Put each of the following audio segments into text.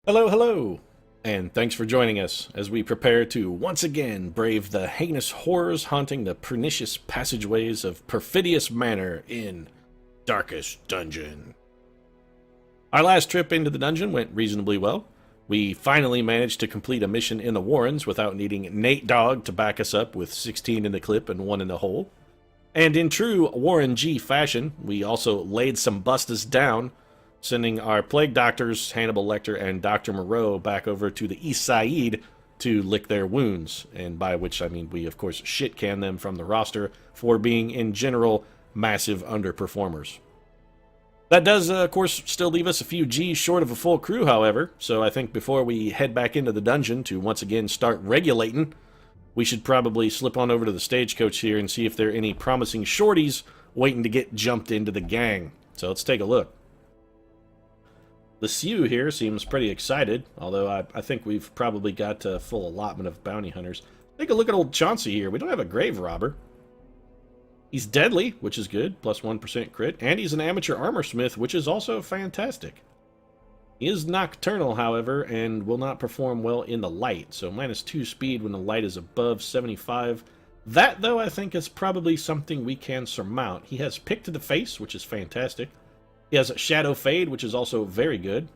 Hello, hello, and thanks for joining us as we prepare to once again brave the heinous horrors haunting the pernicious passageways of Perfidious Manor in Darkest Dungeon. Our last trip into the dungeon went reasonably well. We finally managed to complete a mission in the Warrens without needing Nate Dogg to back us up with 16 in the clip and 1 in the hole. And in true Warren G fashion, we also laid some bustas down, sending our plague doctors, Hannibal Lecter and Dr. Moreau, back over to the East Side to lick their wounds, and by which I mean we, of course, shit-can them from the roster for being, in general, massive underperformers. That does, of course, still leave us a few G's short of a full crew, however, so I think before we head back into the dungeon to once again start regulating, we should probably slip on over to the stagecoach here and see if there are any promising shorties waiting to get jumped into the gang. So let's take a look. The Sioux here seems pretty excited, although I think we've probably got a full allotment of bounty hunters. Take a look at old Chauncey here. We don't have a grave robber. He's deadly, which is good, plus 1% crit, and he's an amateur armor smith, which is also fantastic. He is nocturnal, however, and will not perform well in the light, so -2 speed when the light is above 75. That, though, I think is probably something we can surmount. He has Pick to the Face, which is fantastic. He has Shadow Fade, which is also very good.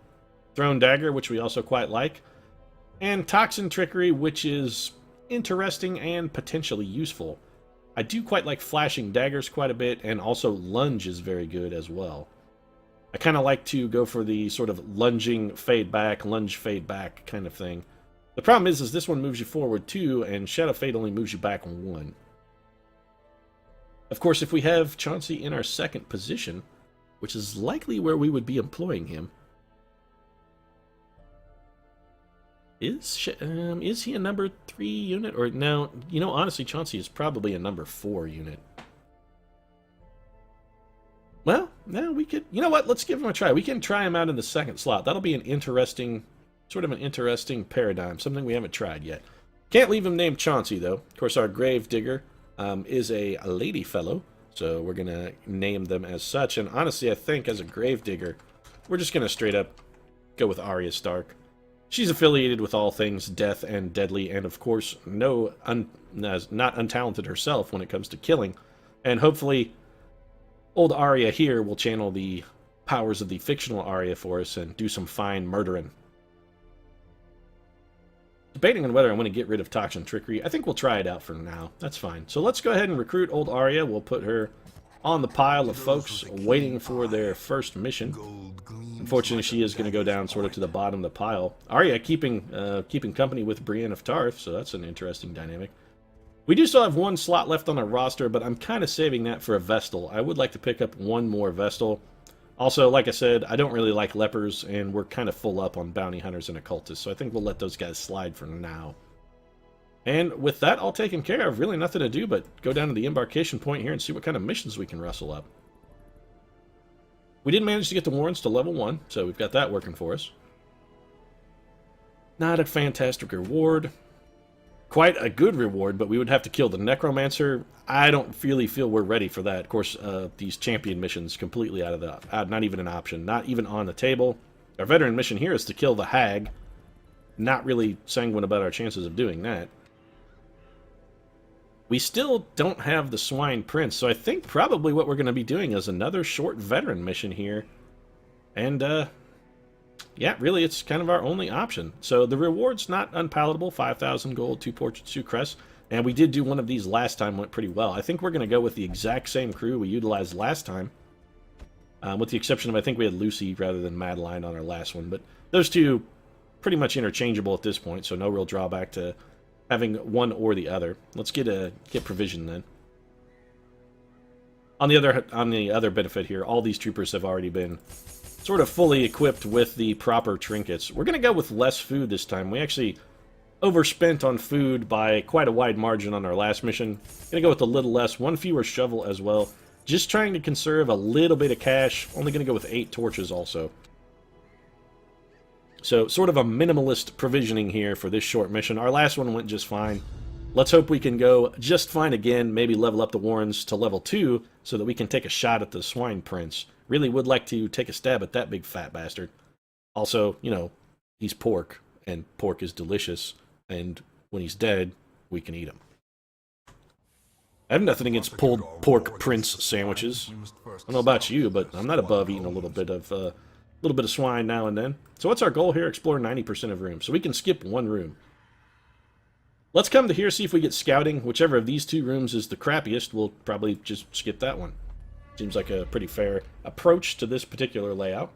Thrown Dagger, which we also quite like. And Toxin Trickery, which is interesting and potentially useful. I do quite like Flashing Daggers quite a bit, and also Lunge is very good as well. I kind of like to go for the sort of lunging fade back, lunge fade back kind of thing. The problem is this one moves you forward 2, and Shadow Fade only moves you back 1. Of course, if we have Chauncey in our second position, which is likely where we would be employing him. Is he a number 3 unit? Or no, you know, honestly, Chauncey is probably a number 4 unit. Well, no, we could, you know what, let's give him a try. We can try him out in the second slot. That'll be an interesting, sort of an interesting paradigm, something we haven't tried yet. Can't leave him named Chauncey, though. Of course, our grave digger is a lady fellow. So we're going to name them as such. And honestly, I think as a gravedigger, we're just going to straight up go with Arya Stark. She's affiliated with all things death and deadly, and of not untalented herself when it comes to killing. And hopefully, old Arya here will channel the powers of the fictional Arya for us and do some fine murdering. Debating on whether I want to get rid of Toxin Trickery. I think we'll try it out for now. That's fine. So let's go ahead and recruit old Arya. We'll put her on the pile of folks waiting for their first mission. Unfortunately, she is going to go down sort of to the bottom of the pile. Arya keeping company with Brienne of Tarth, so that's an interesting dynamic. We do still have 1 slot left on our roster, but I'm kind of saving that for a Vestal. I would like to pick up 1 more Vestal. Also, like I said, I don't really like lepers, and we're kind of full up on bounty hunters and occultists, so I think we'll let those guys slide for now. And with that all taken care of, really nothing to do but go down to the embarkation point here and see what kind of missions we can rustle up. We did manage to get the Warrens to level 1, so we've got that working for us. Not a fantastic reward. Quite a good reward, but we would have to kill the Necromancer. I don't really feel we're ready for that. Of course, these champion missions completely out of the... not even an option. Not even on the table. Our veteran mission here is to kill the Hag. Not really sanguine about our chances of doing that. We still don't have the Swine Prince, so I think probably what we're going to be doing is another short veteran mission here. And, yeah, really, it's kind of our only option. So the reward's not unpalatable. 5,000 gold, 2 portraits, 2 crests. And we did do one of these last time, went pretty well. I think we're going to go with the exact same crew we utilized last time. With the exception of, I think we had Lucy rather than Madeline on our last one. But those two pretty much interchangeable at this point, so no real drawback to having one or the other. Let's get provision then. On the other benefit here, all these troopers have already been sort of fully equipped with the proper trinkets. We're going to go with less food this time. We actually overspent on food by quite a wide margin on our last mission. Going to go with a little less, 1 fewer shovel as well. Just trying to conserve a little bit of cash. Only going to go with 8 torches also. So sort of a minimalist provisioning here for this short mission. Our last one went just fine. Let's hope we can go just fine again, maybe level up the Warrens to level 2 so that we can take a shot at the Swine Prince. Really would like to take a stab at that big fat bastard. Also, you know, He's pork, and pork is delicious, and when he's dead, we can eat him. I have nothing against pulled pork prince sandwiches. I don't know about you, but I'm not above eating a little bit of swine now and then. So what's our goal here? Explore 90% of rooms. So we can skip one room. Let's come to here, see if we get scouting. Whichever of these two rooms is the crappiest, we'll probably just skip that one. Seems like a pretty fair approach to this particular layout.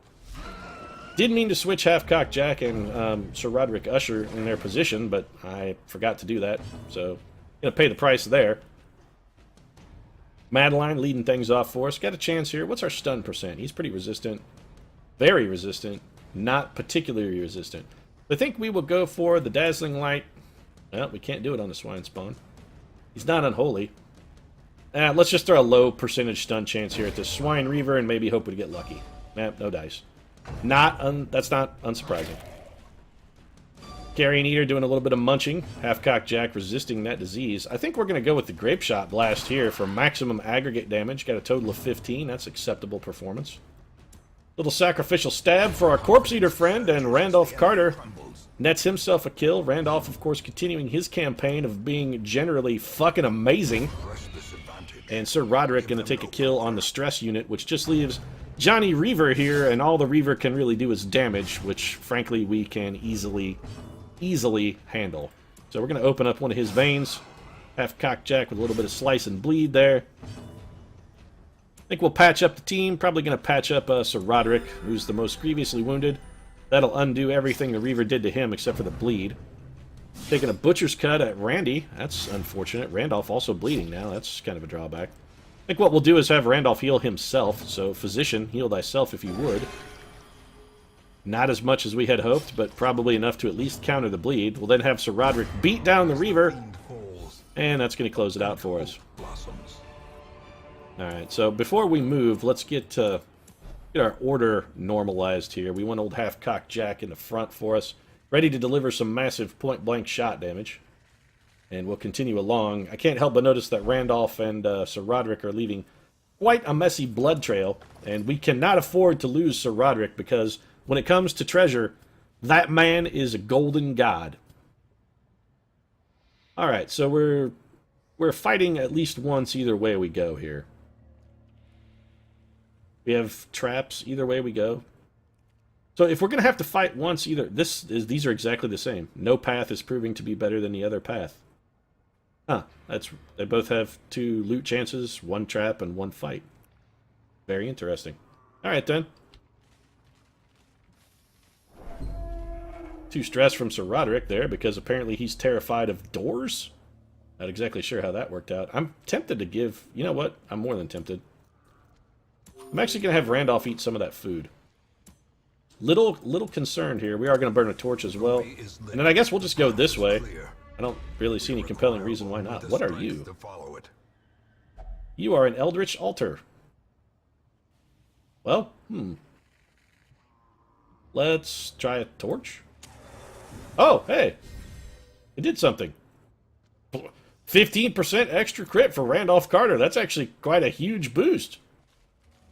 Didn't mean to switch Half-Cock Jack and Sir Roderick Usher in their position, but I forgot to do that. So, gonna pay the price there. Madeline leading things off for us. Got a chance here. What's our stun percent? He's pretty resistant. Very resistant. Not particularly resistant. I think we will go for the Dazzling Light. Well, we can't do it on the swine spawn. He's not unholy. Let's just throw a low percentage stun chance here at this Swine Reaver and maybe hope we get lucky. No dice. That's not unsurprising. Carrion Eater doing a little bit of munching. Half-Cock Jack resisting that disease. I think we're going to go with the Grape Shot Blast here for maximum aggregate damage. Got a total of 15. That's acceptable performance. Little Sacrificial Stab for our Corpse Eater friend, and Randolph Carter nets himself a kill. Randolph, of course, continuing his campaign of being generally fucking amazing. And Sir Roderick going to take a kill on the Stress unit, which just leaves Johnny Reaver here, and all the Reaver can really do is damage, which, frankly, we can easily handle. So we're going to open up one of his veins. Half-Cock Jack with a little bit of slice and bleed there. I think we'll patch up the team. Probably going to patch up Sir Roderick, who's the most grievously wounded. That'll undo everything the Reaver did to him except for the bleed. Taking a butcher's cut at Randy. That's unfortunate. Randolph also bleeding now. That's kind of a drawback. I think what we'll do is have Randolph heal himself. So, Physician, heal thyself if you would. Not as much as we had hoped, but probably enough to at least counter the bleed. We'll then have Sir Roderick beat down the Reaver. And that's going to close it out for us. Alright, so before we move, let's get our order normalized here. We want old Half-Cock Jack in the front for us, ready to deliver some massive point-blank shot damage. And we'll continue along. I can't help but notice that Randolph and Sir Roderick are leaving quite a messy blood trail, and we cannot afford to lose Sir Roderick because when it comes to treasure, that man is a golden god. Alright, so we're fighting at least once either way we go here. We have traps either way we go. So if we're going to have to fight once these are exactly the same. No path is proving to be better than the other path. Huh, they both have 2 loot chances, 1 trap, and 1 fight. Very interesting. Alright then. 2 stress from Sir Roderick there, because apparently he's terrified of doors? Not exactly sure how that worked out. I'm tempted to give... You know what? I'm more than tempted. I'm actually going to have Randolph eat some of that food. Little concerned here. We are going to burn a torch as well. And then I guess we'll just go this way. I don't really see any compelling reason why not. What are you? You are an Eldritch Altar. Well, let's try a torch. Oh, hey. It did something. 15% extra crit for Randolph Carter. That's actually quite a huge boost.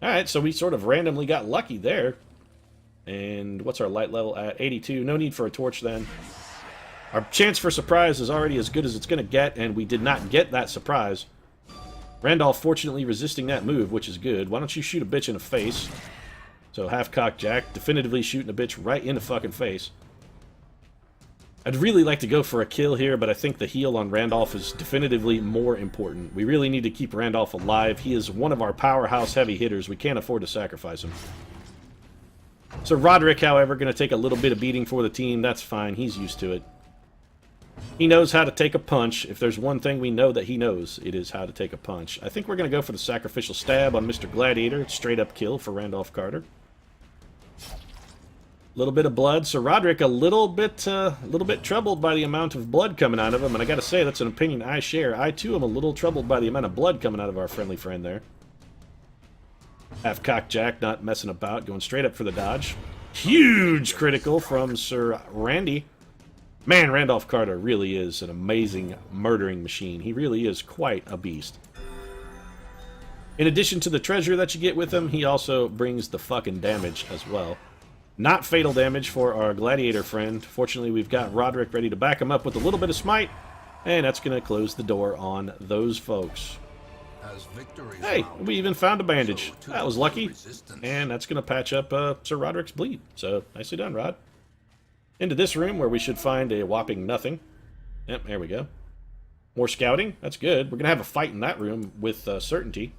Alright, so we sort of randomly got lucky there. And what's our light level at? 82. No need for a torch then. Our chance for surprise is already as good as it's going to get, and we did not get that surprise. Randolph fortunately resisting that move, which is good. Why don't you shoot a bitch in the face? So Half-Cock Jack definitively shooting a bitch right in the fucking face. I'd really like to go for a kill here, but I think the heal on Randolph is definitively more important. We really need to keep Randolph alive. He is one of our powerhouse heavy hitters. We can't afford to sacrifice him. So Roderick, however, going to take a little bit of beating for the team. That's fine. He's used to it. He knows how to take a punch. If there's one thing we know that he knows, it is how to take a punch. I think we're going to go for the Sacrificial Stab on Mr. Gladiator. Straight up kill for Randolph Carter. A little bit of blood. So Roderick a little bit troubled by the amount of blood coming out of him, and I gotta say, that's an opinion I share. I, too, am a little troubled by the amount of blood coming out of our friendly friend there. Half-Cock Jack not messing about, going straight up for the dodge. Huge critical from Sir Randy. Man, Randolph Carter really is an amazing murdering machine. He really is quite a beast. In addition to the treasure that you get with him, he also brings the fucking damage as well. Not fatal damage for our gladiator friend. Fortunately, we've got Roderick ready to back him up with a little bit of smite, and that's going to close the door on those folks. Hey, we even found a bandage. That was lucky. And that's going to patch up Sir Roderick's bleed. So, nicely done, Rod. Into this room where we should find a whopping nothing. Yep, there we go. More scouting. That's good. We're going to have a fight in that room with certainty.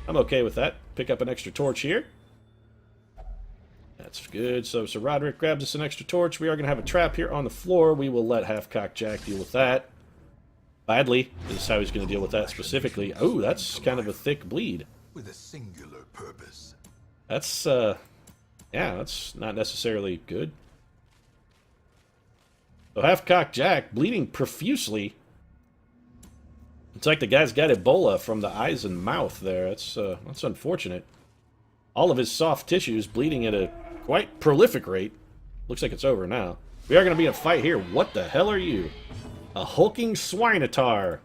I'm okay with that. Pick up an extra torch here. That's good. So Sir Roderick grabs us an extra torch. We are going to have a trap here on the floor. We will let Half-Cock Jack deal with that. Badly. This is how he's going to deal with that specifically. Oh, that's kind of a thick bleed. With a singular purpose. That's, yeah, that's not necessarily good. So Half-Cock Jack bleeding profusely. It's like the guy's got Ebola from the eyes and mouth there. That's unfortunate. All of his soft tissues bleeding at a quite prolific rate. Looks like it's over now. We are going to be in a fight here. What the hell are you? A hulking swinitar.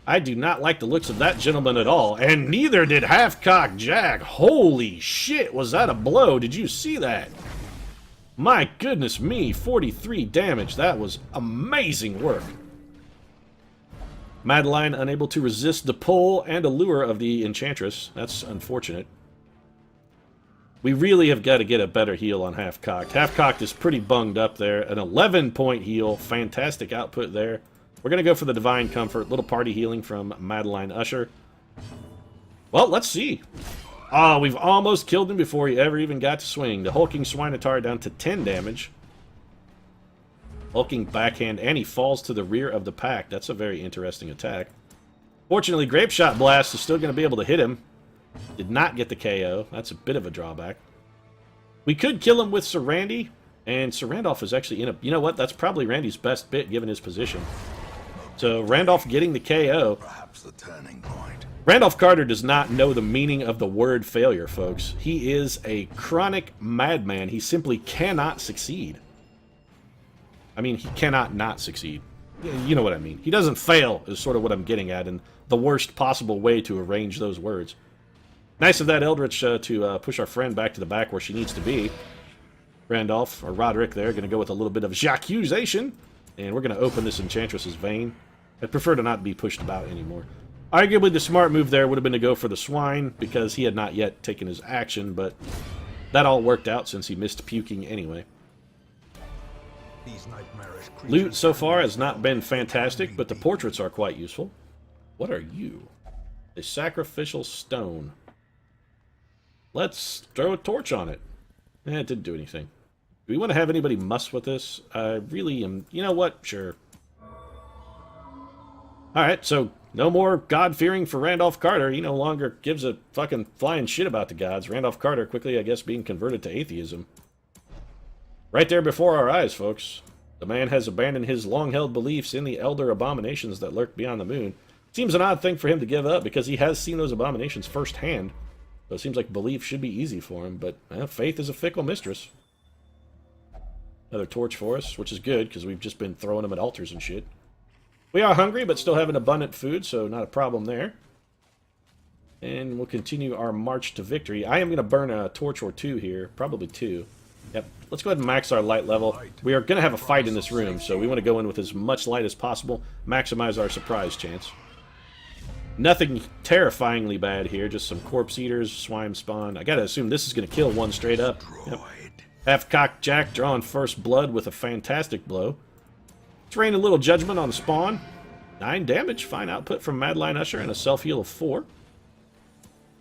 I do not like the looks of that gentleman at all, and neither did Half-Cock Jack. Holy shit, was that a blow? Did you see that? My goodness me, 43 damage. That was amazing work. Madeline unable to resist the pull and allure of the Enchantress. That's unfortunate. We really have got to get a better heal on Half-Cocked. Half-Cocked is pretty bunged up there. An 11-point heal. Fantastic output there. We're going to go for the Divine Comfort. Little party healing from Madeline Usher. Well, let's see. Ah, we've almost killed him before he ever even got to swing. The Hulking Swinitar down to 10 damage. Hulking backhand, and he falls to the rear of the pack. That's a very interesting attack. Fortunately, Grape Shot Blast is still going to be able to hit him. Did not get the KO. That's a bit of a drawback. We could kill him with Sir Randy, and Sir Randolph is actually in a... You know what? That's probably Randy's best bit, given his position. So, Randolph getting the KO. Perhaps the turning point. Randolph Carter does not know the meaning of the word failure, folks. He is a chronic madman. He simply cannot succeed. I mean, he cannot not succeed. You know what I mean. He doesn't fail, is sort of what I'm getting at, and the worst possible way to arrange those words. Nice of that Eldritch to push our friend back to the back where she needs to be. Randolph, or Roderick there, going to go with a little bit of J'accusation, and we're going to open this Enchantress's vein. I'd prefer to not be pushed about anymore. Arguably, the smart move there would have been to go for the swine, because he had not yet taken his action, but that all worked out since he missed puking anyway. Loot so far has not been fantastic, but the portraits are quite useful. What are you? A sacrificial stone. Let's throw a torch on it. It didn't do anything. Do we want to have anybody muss with this? I really am... You know what? Sure. Alright, so no more God-fearing for Randolph Carter. He no longer gives a fucking flying shit about the gods. Randolph Carter quickly, I guess, being converted to atheism. Right there before our eyes, folks. The man has abandoned his long-held beliefs in the elder abominations that lurk beyond the moon. Seems an odd thing for him to give up, because he has seen those abominations firsthand. So it seems like belief should be easy for him, but faith is a fickle mistress. Another torch for us, which is good, because we've just been throwing them at altars and shit. We are hungry, but still have an abundant food, so not a problem there. And we'll continue our march to victory. I am going to burn a torch or two here, probably two. Yep, let's go ahead and max our light level. We are going to have a fight in this room, so we want to go in with as much light as possible, maximize our surprise chance. Nothing terrifyingly bad here, just some corpse eaters, swine spawn. I gotta assume this is gonna kill one straight up. Yep. Half-Cocked Jack drawing first blood with a fantastic blow. Let's rain a little judgment on the spawn. 9 damage, fine output from Madeline Usher, and a self-heal of 4.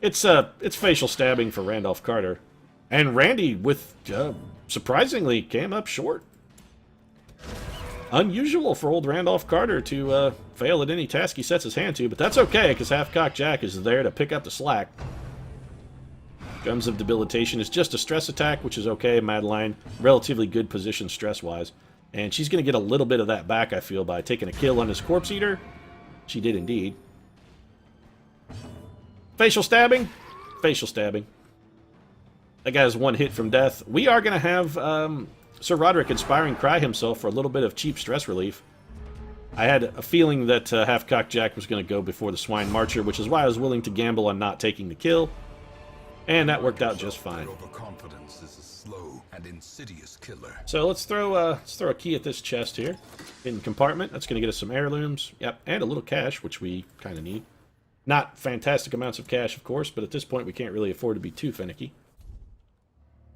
It's facial stabbing for Randolph Carter. And Randy, with surprisingly, came up short. Unusual for old Randolph Carter to fail at any task he sets his hand to, but that's okay, because Half-Cocked Jack is there to pick up the slack. Gums of Debilitation is just a stress attack, which is okay. Madeline, relatively good position stress-wise. And she's going to get a little bit of that back, I feel, by taking a kill on his Corpse Eater. She did indeed. Facial stabbing? Facial stabbing. That guy's one hit from death. We are going to have... Sir Roderick Inspiring Cry himself for a little bit of cheap stress relief. I had a feeling that Half-Cocked Jack was going to go before the Swine Marcher, which is why I was willing to gamble on not taking the kill. And that worked out just fine. Overconfidence is a slow and insidious killer. So let's throw a key at this chest here. Hidden compartment. That's going to get us some heirlooms. Yep, and a little cash, which we kind of need. Not fantastic amounts of cash, of course, but at this point we can't really afford to be too finicky.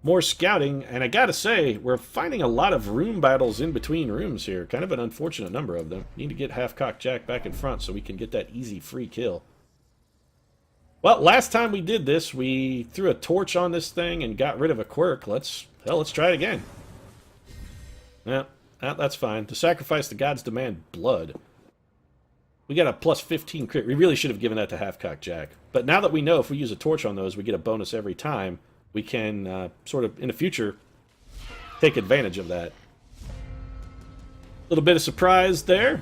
More scouting, and I gotta say, we're finding a lot of room battles in between rooms here. Kind of an unfortunate number of them. Need to get Half-Cocked Jack back in front so we can get that easy free kill. Well, last time we did this, we threw a torch on this thing and got rid of a quirk. Let's try it again. Yeah, that's fine. To sacrifice the gods demand blood. We got a plus 15 crit. We really should have given that to Half-Cocked Jack. But now that we know if we use a torch on those, we get a bonus every time, we can sort of, in the future, take advantage of that. A little bit of surprise there.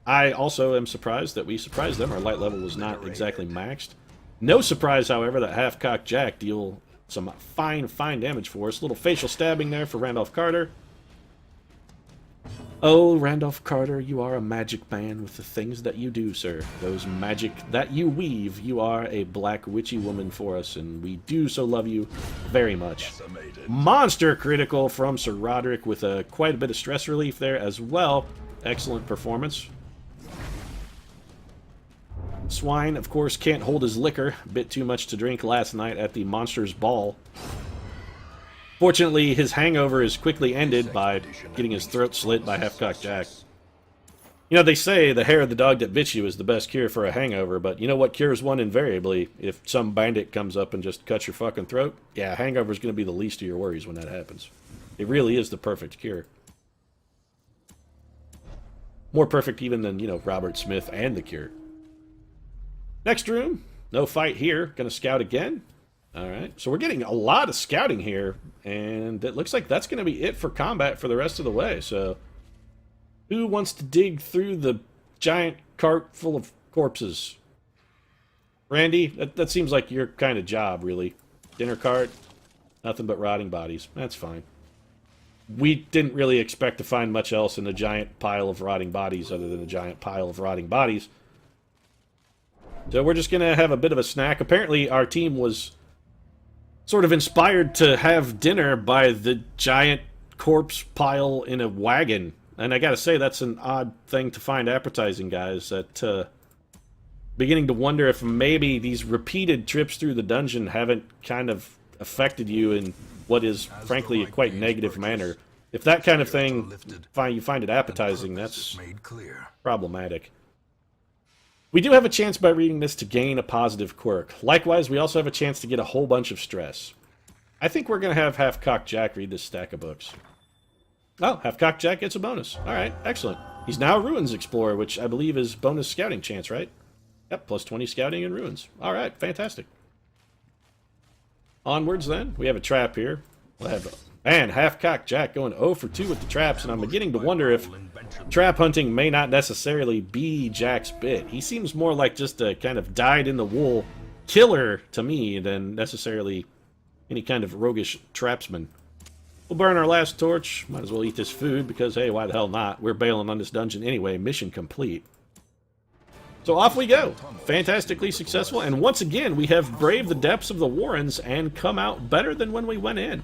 I also am surprised that we surprised them. Our light level was not exactly maxed. No surprise, however, that Half-Cocked Jack deal some fine damage for us. A little facial stabbing there for Randolph Carter. Oh, Randolph Carter, you are a magic man with the things that you do, sir. Those magic that you weave. You are a black witchy woman for us, and we do so love you very much. Monster critical from Sir Roderick with quite a bit of stress relief there as well. Excellent performance. Swine, of course, can't hold his liquor. A bit too much to drink last night at the Monsters Ball. Fortunately, his hangover is quickly ended by getting his throat slit by Half-Cocked Jack. You know, they say the hair of the dog that bit you is the best cure for a hangover, but you know what cures one invariably? If some bandit comes up and just cuts your fucking throat, yeah, hangover is going to be the least of your worries when that happens. It really is the perfect cure. More perfect even than, you know, Robert Smith and the Cure. Next room. No fight here. Gonna scout again. Alright, so we're getting a lot of scouting here, and it looks like that's going to be it for combat for the rest of the way, so who wants to dig through the giant cart full of corpses? Randy, that seems like your kind of job, really. Dinner cart, nothing but rotting bodies. That's fine. We didn't really expect to find much else in a giant pile of rotting bodies other than a giant pile of rotting bodies. So we're just going to have a bit of a snack. Apparently our team was sort of inspired to have dinner by the giant corpse pile in a wagon. And I gotta say, that's an odd thing to find appetizing, guys. That, beginning to wonder if maybe these repeated trips through the dungeon haven't kind of affected you in what is, frankly, a quite negative manner. If that kind of thing, you find it appetizing, that's problematic. We do have a chance by reading this to gain a positive quirk. Likewise, we also have a chance to get a whole bunch of stress. I think we're going to have Half-Cocked Jack read this stack of books. Oh, Half-Cocked Jack gets a bonus. Alright, excellent. He's now a Ruins Explorer, which I believe is bonus scouting chance, right? Yep, plus 20 scouting in Ruins. Alright, fantastic. Onwards, then. We have a trap here. We'll have... Man, Half-Cocked Jack going 0 for 2 with the traps, and I'm beginning to wonder if trap hunting may not necessarily be Jack's bit. He seems more like just a kind of dyed-in-the-wool killer to me than necessarily any kind of roguish trapsman. We'll burn our last torch. Might as well eat this food, because, hey, why the hell not? We're bailing on this dungeon anyway. Mission complete. So off we go. Fantastically successful, and once again, we have braved the depths of the Warrens and come out better than when we went in.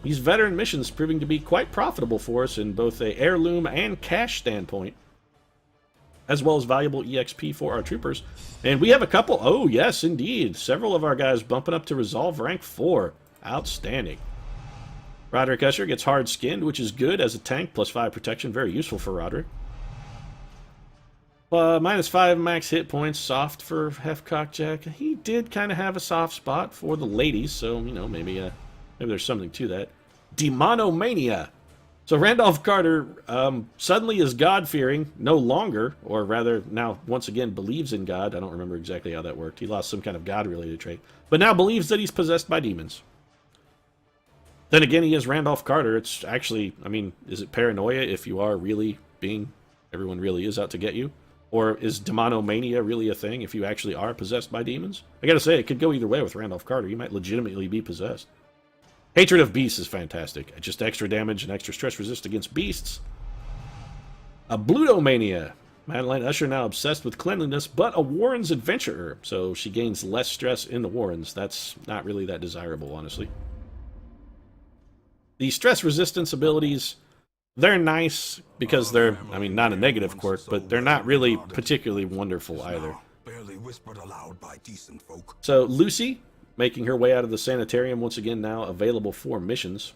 These veteran missions proving to be quite profitable for us in both a heirloom and cash standpoint, as well as valuable EXP for our troopers. And we have a couple, oh yes indeed, several of our guys bumping up to Resolve rank 4. Outstanding. Roderick Usher gets hard skinned, which is good as a tank, plus 5 protection, very useful for Roderick. Minus 5 max hit points, soft for Half-Cocked Jack. He did kind of have a soft spot for the ladies, so, you know, maybe there's something to that. Demonomania. So Randolph Carter suddenly is God-fearing, no longer, or rather now once again believes in God. I don't remember exactly how that worked. He lost some kind of God-related trait. But now believes that he's possessed by demons. Then again, he is Randolph Carter. It's actually, I mean, is it paranoia if you are really being, everyone really is out to get you? Or is demonomania really a thing if you actually are possessed by demons? I gotta say, it could go either way with Randolph Carter. You might legitimately be possessed. Hatred of Beasts is fantastic. Just extra damage and extra stress resist against beasts. A Blutomania. Madeline Usher now obsessed with cleanliness, but a Warren's adventurer. So she gains less stress in the Warrens. That's not really that desirable, honestly. The stress resistance abilities, they're nice because they're, I mean, not a negative quirk, but they're not really particularly wonderful either. Barely whispered aloud by decent folk. So Lucy, making her way out of the sanitarium once again now, available for missions.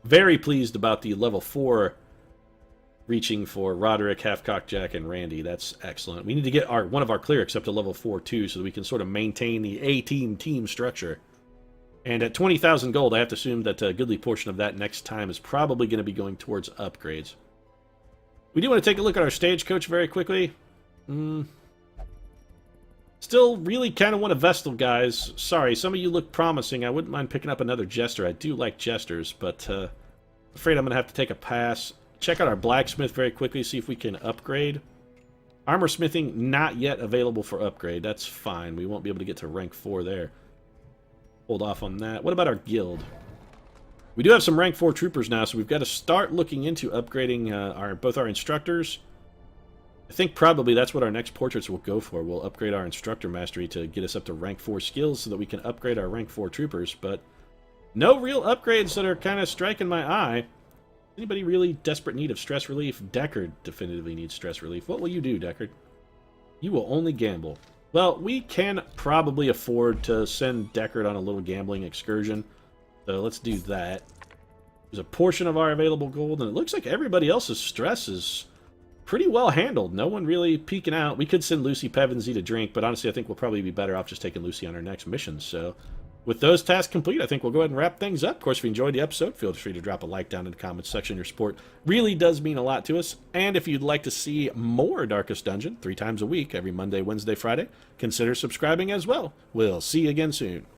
Very pleased about the level 4 reaching for Roderick, Halfcock Jack, and Randy. That's excellent. We need to get one of our clerics up to level 4 too, so that we can sort of maintain the A-team team structure. And at 20,000 gold, I have to assume that a goodly portion of that next time is probably going to be going towards upgrades. We do want to take a look at our stagecoach very quickly. Still really kind of want a Vestal, guys. Sorry, some of you look promising. I wouldn't mind picking up another Jester. I do like Jesters, but afraid I'm going to have to take a pass. Check out our Blacksmith very quickly, see if we can upgrade. Armor Smithing, not yet available for upgrade. That's fine. We won't be able to get to rank 4 there. Hold off on that. What about our guild? We do have some rank 4 troopers now, so we've got to start looking into upgrading both our instructors. I think probably that's what our next portraits will go for. We'll upgrade our instructor mastery to get us up to rank 4 skills so that we can upgrade our rank 4 troopers, but no real upgrades that are kind of striking my eye. Anybody really desperate need of stress relief? Deckard definitively needs stress relief. What will you do, Deckard? You will only gamble. Well, we can probably afford to send Deckard on a little gambling excursion, so let's do that. There's a portion of our available gold, and it looks like everybody else's stress is pretty well handled. No one really peeking out. We could send Lucy Pevensey to drink, but honestly, I think we'll probably be better off just taking Lucy on our next mission. So, with those tasks complete, I think we'll go ahead and wrap things up. Of course, if you enjoyed the episode, feel free to drop a like down in the comments section. Your support really does mean a lot to us. And if you'd like to see more Darkest Dungeon 3 times a week, every Monday, Wednesday, Friday, consider subscribing as well. We'll see you again soon.